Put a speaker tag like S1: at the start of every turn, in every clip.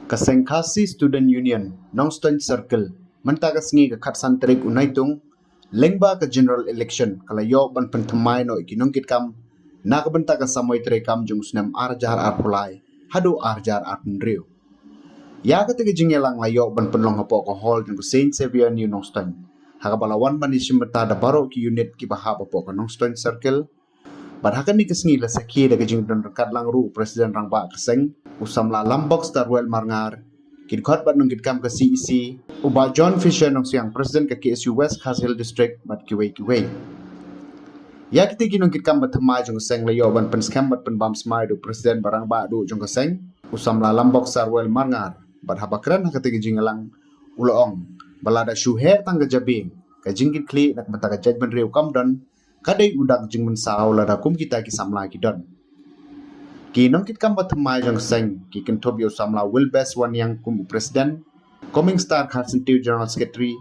S1: Kasengkasi Student Union, Nongstone Circle, mentagas ngi ka khatsan tarik unaitung, lengba ka general election, kalayo ban pentamai no ikinungkit kam, nakabenta ka samoy terekam jung sunam arjar arpulai, hado arjar arpundrio. Ya katiga jingyalang layo ban penlong hapo ko hall jung Saint Xavier New Nongstone, hakabalawan ban isimbeta da baro ki unit ki bahab hapo ka Nongstone Circle, Badhakan ni kesngi la sakhi daga jing don rekat lang ru presiden rang ba keseng usam la lambok star well marngar kid khot bat nung kid kam ke CEC uba John Fisher nong siang presiden ke KSU West Khas Hill District bat kiwei ya kiti kinong kid kam bat thmai jong seng la yo ban pen scam bat pen bam smai du presiden barang ba du jong keseng usam la lambok star well marngar bat habakran hakati jing lang uloong balada shuhe tang ke jabing ke jing kid kli nak mata ke judgment riu kam don kadai udak jing mensau lada kum kita ki samla ki don ki nong kit kam bathmai jang seng ki ken thobio samla will best one yang kum president coming star kharsentiu general secretary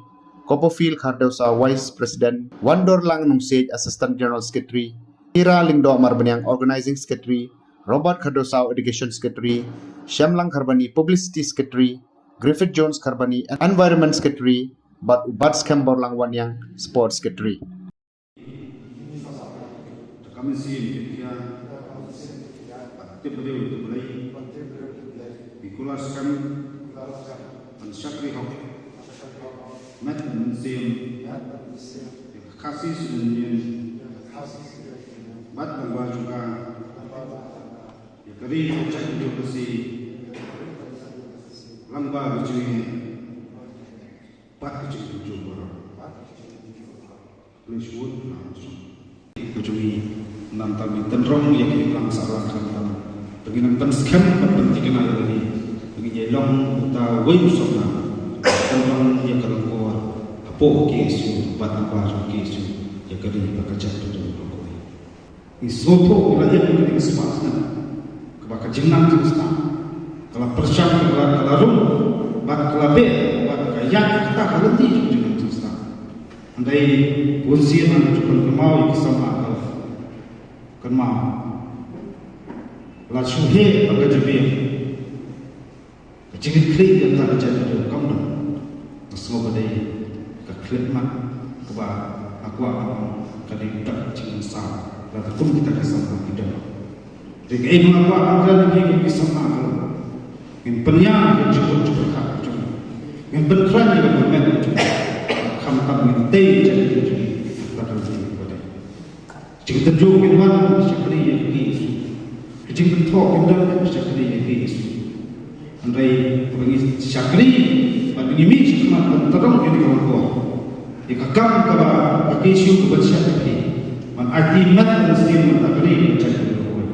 S1: Copperfield Khardeusa vice president Wandor lang nong sage assistant general secretary Ira Lingdo Amar Banyang organizing secretary Robert Khardeusa education secretary Shamlang Kharbani publicity secretary Griffith Jones Kharbani environment secretary but Bats Kembor lang one yang sports secretary
S2: Kami sih dia aktif beliau itu mulai dikulaskan mensyakri hak mat mensim kasih sedunia mat bahwa juga ya kali cek itu bersih lamba berjuang pat berjuang juga bersyukur langsung berjuang nanti tenrong yang hilang salah kan begini penskem pentingnya lagi begini long kita wujud tenrong yang kerangkuan apa kesu batang kesu yang kali bekerja tu berlaku isopo kita yang penting semangatnya kebaca jenang kita kalau persiapan kalau rum bat kelabe bat kayak kita berhenti jenang kita andai posisi mana cuma kemau sama Kerma, la shuhe bagai jabi, kecil kecil yang tak jadi tu kamu dah, semua badai, keklik mak, keba aku kali tak cuma sah, lalu pun kita kesana tidak. Jika ini aku akan lagi kesana kalau, in penyang yang cukup kah, in berkeran yang bermain cukup, kamu tak mintai jadi jadi, tak ada. Jika terjauh ke mana syakri yang Yesus, jika tertok ke dalam syakri yang Yesus, andai bagi syakri, bagi misi cuma terang jadi orang tua. Jika kamu kaba bagi Yesus kepada syakri, man arti mat muslim mentakri mencari orang.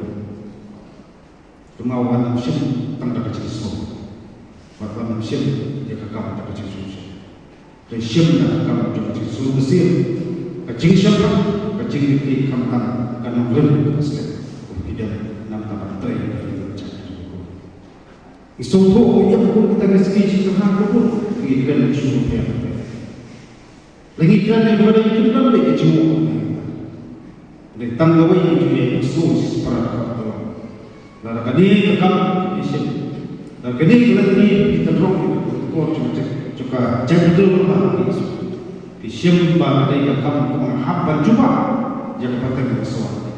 S2: Kemauan muslim tentang Yesus, bahkan muslim jika kamu tak Yesus, Yesus nak kamu tak Yesus Mesir, kecil siapa? Kecil di kampung karena belum selesai tidak nam tabat tray isopo yang pun kita rezeki kita pun kita cukup ya lagi kan yang berada itu kan lagi cukup dan tanggapi itu dia khusus para lalu kali kakak isim lalu kali nanti kita drop kor juga cek betul lah isim pada yang kamu menghabban juga yang patut bersuara.